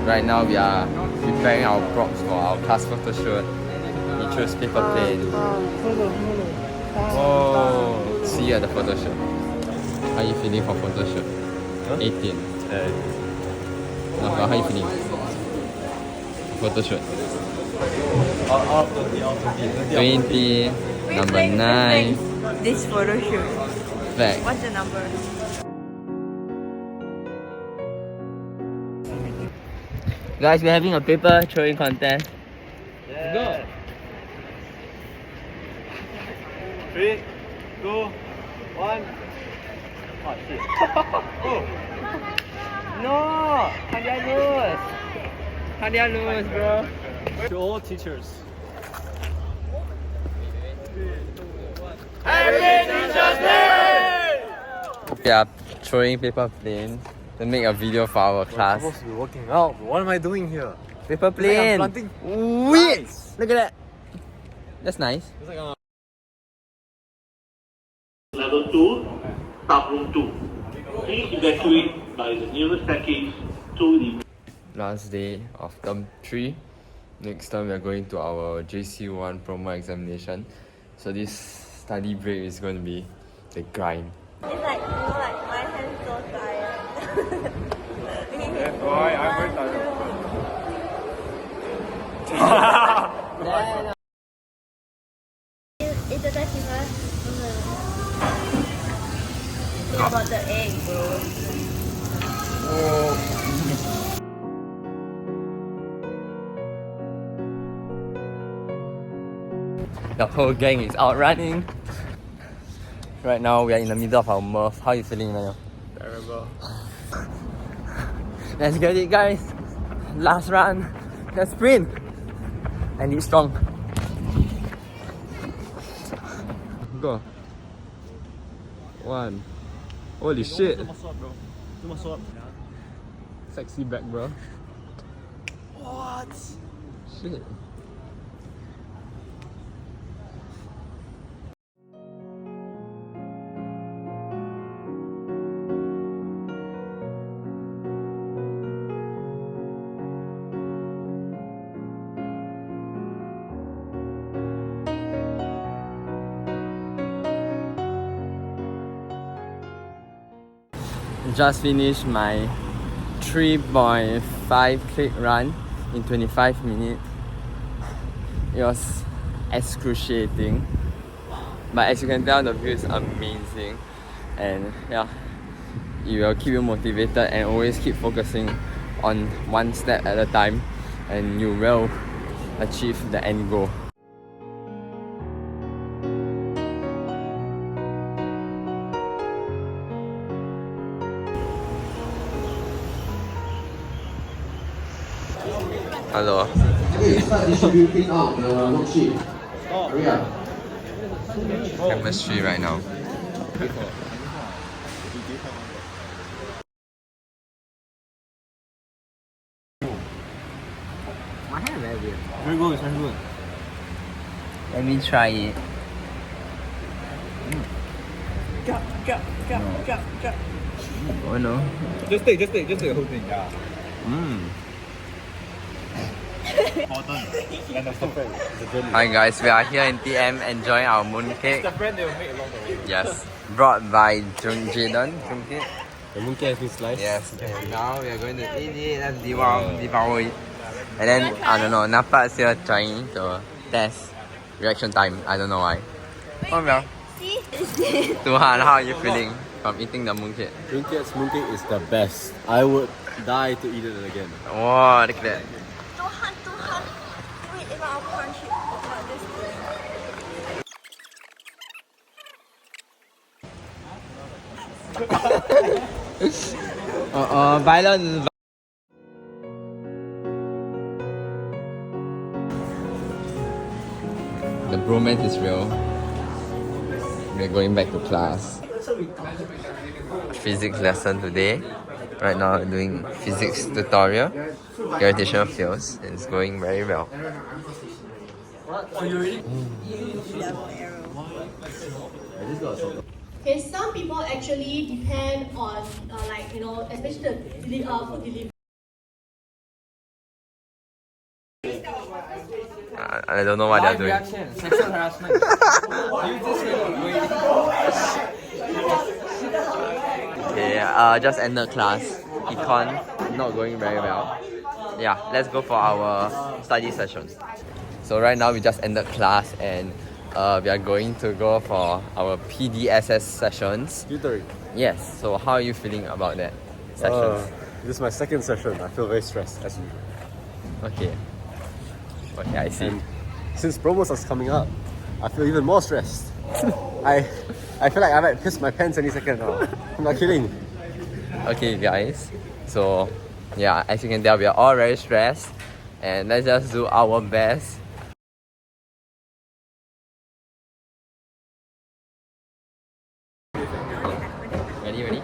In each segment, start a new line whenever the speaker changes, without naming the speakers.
Right now we are preparing our props for our class photo shoot. We chose paper plane. Whoa! See you at the photo shoot. How are you feeling for photo shoot? Huh? 18. No, how are you feeling? Photo shoot. 20. Number 9.
This photo shoot.
Back.
What's the number?
Guys, we're having a paper throwing contest.
Yeah. Go. 3, 2, 1. Oh shit. Oh.
No! How did I lose? How did I lose, bro?
To all teachers.
We are throwing paper plane to make a video for our class.
I'm supposed to be working out. What am I doing here?
Paper
It's like
plane!
I'm planting.
Wait!
Nice.
Look at that! That's nice.
It's like
Level 2, Staff Room 2. Please evacuate by the nearest staircase to the
Last day of term 3. Next term we are going to our JC1 promo examination. So this study break is going to be the grind.
It's like, you know, like my hand's so tired.
That's why I'm very tired.
It's the best It's about the egg, bro.
The whole gang is out running. Right now we are in the middle of our mirth. How are you feeling, Manuel?
Terrible.
Let's get it, guys. Last run. Let's sprint. And it's strong. Go. 1. Holy shit.
Do muscle up, bro. Do muscle up.
Sexy back, bro.
What?
Shit. Just finished my 3.5 click run in 25 minutes. It was excruciating, but as you can tell, the view is amazing, and yeah, it will keep you motivated and always keep focusing on one step at a time, and you will achieve the end goal. Hello.
Okay, start distributing out the worksheet. Hurry up.
Chemistry right now. My hand very weird.
Very good, very good.
Let me try it. Oh no.
Just take the whole thing. Yeah.
Hi guys, we are here in TM enjoying our mooncake.
The brand they will make along the way.
Yes. Brought by Jaden. Mooncake.
The mooncake has been sliced.
Yes. And now we are going to eat it and devour it. And then I don't know, Napat's here trying to test reaction time. I don't know why. Oh well.
See?
Tuhan, how are you feeling from eating the mooncake?
Mooncake is the best. I would die to eat it again.
Wow, look at that.
Tuhan. Wait, if I'll punch it.
Violence. The bromance is real. We're going back to class. Physics lesson today. Right now I'm doing physics tutorial. Gravitational fields. It's going very well.
Okay, some people actually depend on, like, you know, especially the food delivery.
I don't know what they're doing.
reaction, sexual harassment. You just
Okay, just ended class. Econ not going very well. Yeah, let's go for our study sessions. So right now we just ended class and we are going to go for our PDSS sessions.
Tutoring.
Yes, so how are you feeling about that sessions?
This is my second session. I feel very stressed as usual.
Okay. Okay, I see.
And since promos are coming up, I feel even more stressed. I feel like I might piss my pants any second now. I'm not kidding.
Okay guys, so yeah, as you can tell, we are all very stressed and let's just do our best. Ready?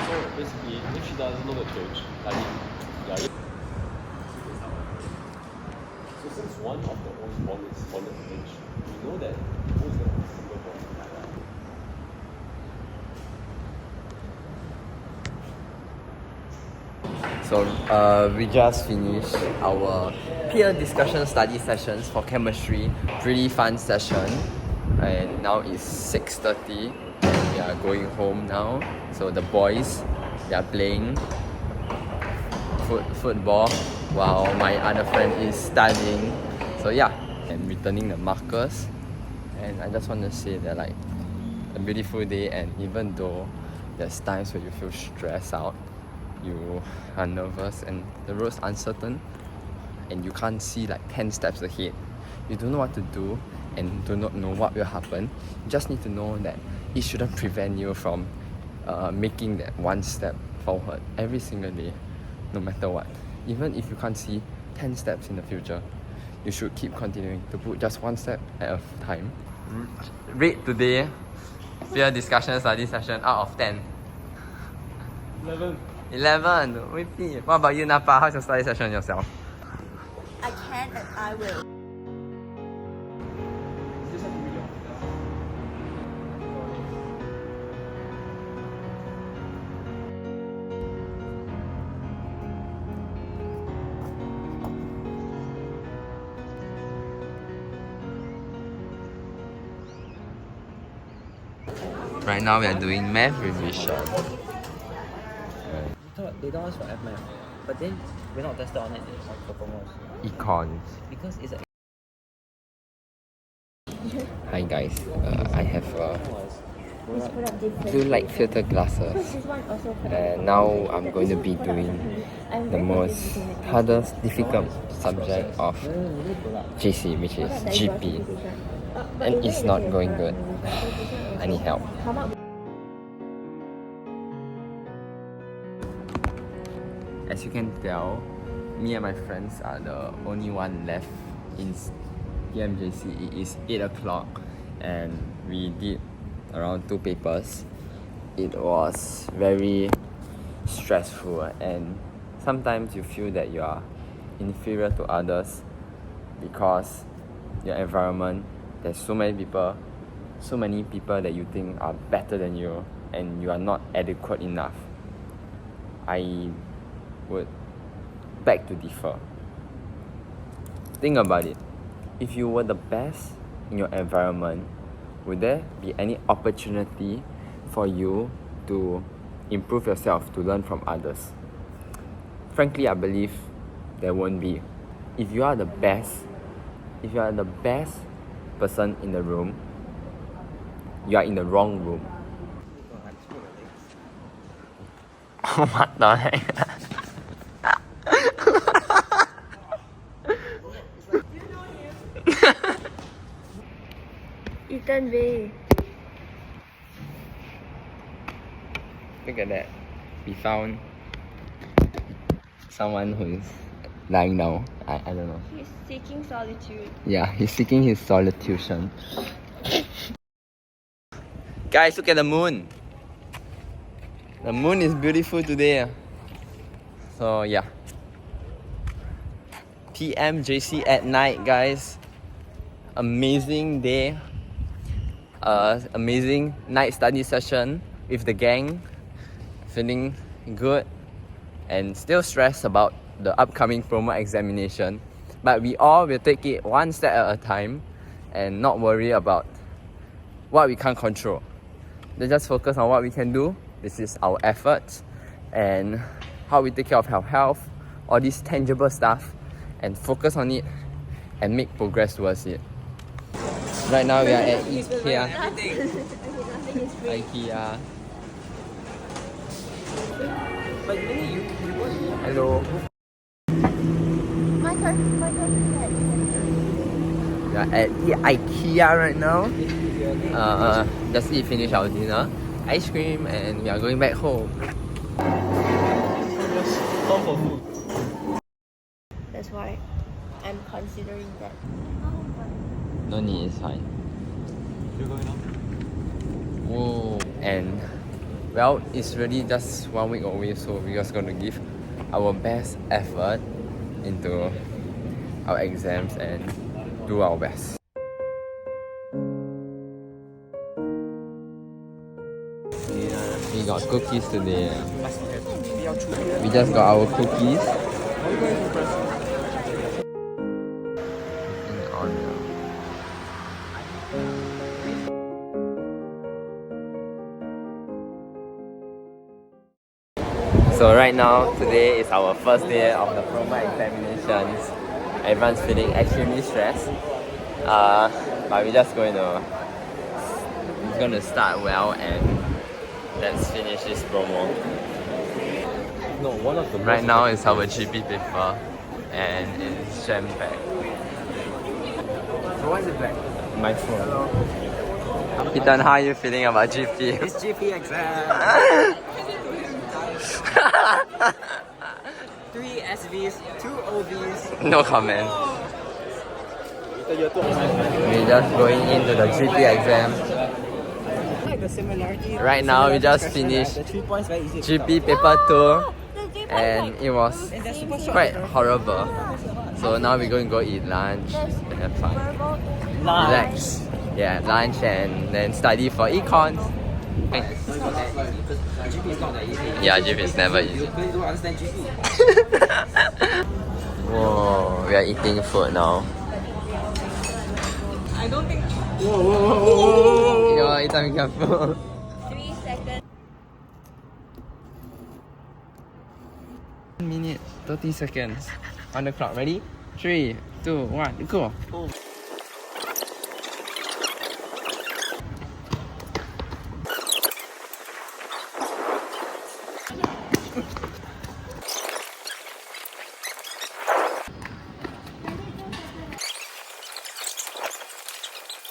So basically, if she doesn't know the coach, so since one of the own ball is on the bench, we know that who's going to single ball.
So we just finished our peer discussion study sessions for chemistry. Pretty fun session. And now it's 6:30 and we are going home now. So the boys, they are playing football while my other friend is studying. So yeah, and returning the markers. And I just want to say that like a beautiful day, and even though there's times where you feel stressed out, you are nervous and the road's uncertain and you can't see like 10 steps ahead, you don't know what to do and do not know what will happen, you just need to know that it shouldn't prevent you from making that one step forward every single day, no matter what. Even if you can't see 10 steps in the future, you should keep continuing to put just one step at a time. Rate today peer discussion study session out of 10. 11. What about you, Napa? How's your study session yourself?
I can and I will.
Right now we are doing math revision.
They don't ask for F math, but then we're not tested on it for promos
Econs.
because it's a.
Hi guys, I have blue light filter glasses and now I'm going to be doing the most hardest difficult subject of JC, which is GP, and it's not going good. I need help. As you can tell, me and my friends are the only one left in TMJC. It is 8 o'clock and we did around 2 papers. It was very stressful and sometimes you feel that you are inferior to others because your environment, there's so many people that you think are better than you and you are not adequate enough. I would beg to differ. Think about it. If you were the best in your environment, would there be any opportunity for you to improve yourself, to learn from others? Frankly, I believe there won't be. If you are the best person in the room, you are in the wrong room. What the heck?
Ethan Way.
Look at that. We found someone who is lying down. I don't know.
He's seeking solitude.
Yeah, he's seeking his solitude. Guys, look at the moon. The moon is beautiful today. So yeah. TMJC at night, guys. Amazing day. Amazing night study session with the gang. Feeling good, and still stressed about the upcoming promo examination. But we all will take it one step at a time and not worry about what we can't control. Let's just focus on what we can do. This is our efforts and how we take care of our health, all this tangible stuff, and focus on it and make progress towards it. Right now we are at IKEA. IKEA. Hello.
My turn.
We are at the IKEA right now. Just finish our dinner, ice cream, and we are going back home.
That's why I'm considering that.
No need, it's fine.
You're going on?
Whoa. And well, it's really just 1 week away, so we're just gonna give our best effort into our exams and do our best. We got cookies today. We just got our cookies. So right now, today is our first day of the promo examinations. Everyone's feeling extremely stressed. But we're just going to start well and let's finish this promo.
No, one of the
Right now is our GP paper and it's jam-packed.
So why is it black?
My phone. Ethan, how are you feeling about GP?
It's GP exam. 3 SVs, 2 OVs.
No comment. We're just going into the GP exam.
Like the similarity.
Right now, we just finished
The 3 points very easy.
GP paper 2 and it was quite horrible. So now we're going to go eat lunch and have fun. Relax. Yeah, lunch and then study for econs.
GP is not that easy.
Yeah, GP is never easy.
You don't understand GP.
Whoa, we are eating food now.
I don't think
Yo, Ethan, be careful.
3 seconds.
1 minute, 30 seconds. On the clock, ready? 3, 2, 1, go.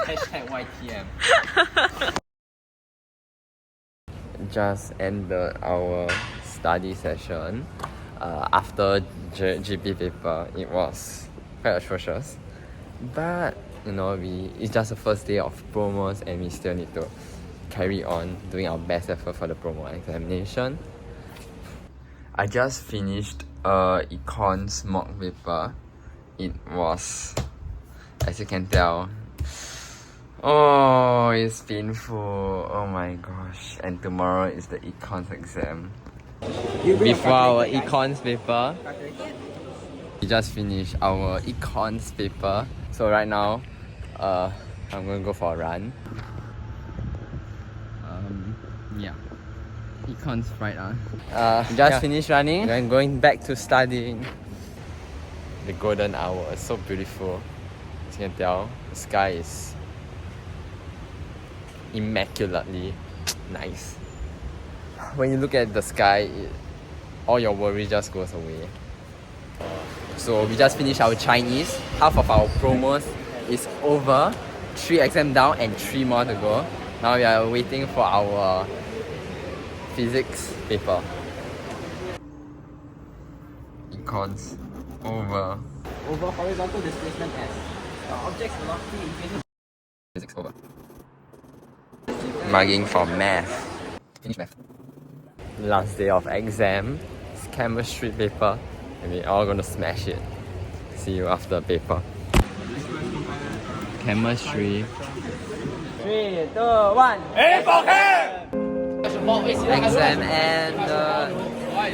Hashtag YTM. Just ended our study session after GP paper. It was quite atrocious, but you know, it's just the first day of promos and we still need to carry on doing our best effort for the promo examination. I just finished econs mock paper. It was, as you can tell, oh, it's painful. Oh my gosh. And tomorrow is the econs exam. Before our econs paper, we just finished our econs paper. So right now, I'm gonna go for a run. Yeah. Econs right on. Just finished running and going back to studying. The golden hour is so beautiful. As you can tell, the sky is immaculately nice. When you look at the sky, all your worry just goes away. So we just finished our Chinese. Half of our promos is over. 3 exams down and 3 more to go. Now we are waiting for our physics paper. Econs over.
Over horizontal displacement S. The object's velocity increases.
Physics over. Mugging for math. Finish math. Last day of exam. It's chemistry paper. And we're all gonna smash it. See you after paper. Chemistry.
3, 2, 1.
Exam and So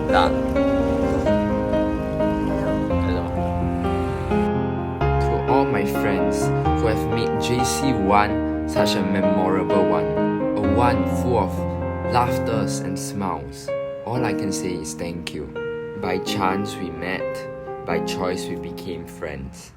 dark. Hello. To all my friends who have made JC1 such a memorable one, a one full of laughters and smiles, all I can say is thank you. By chance we met, by choice we became friends.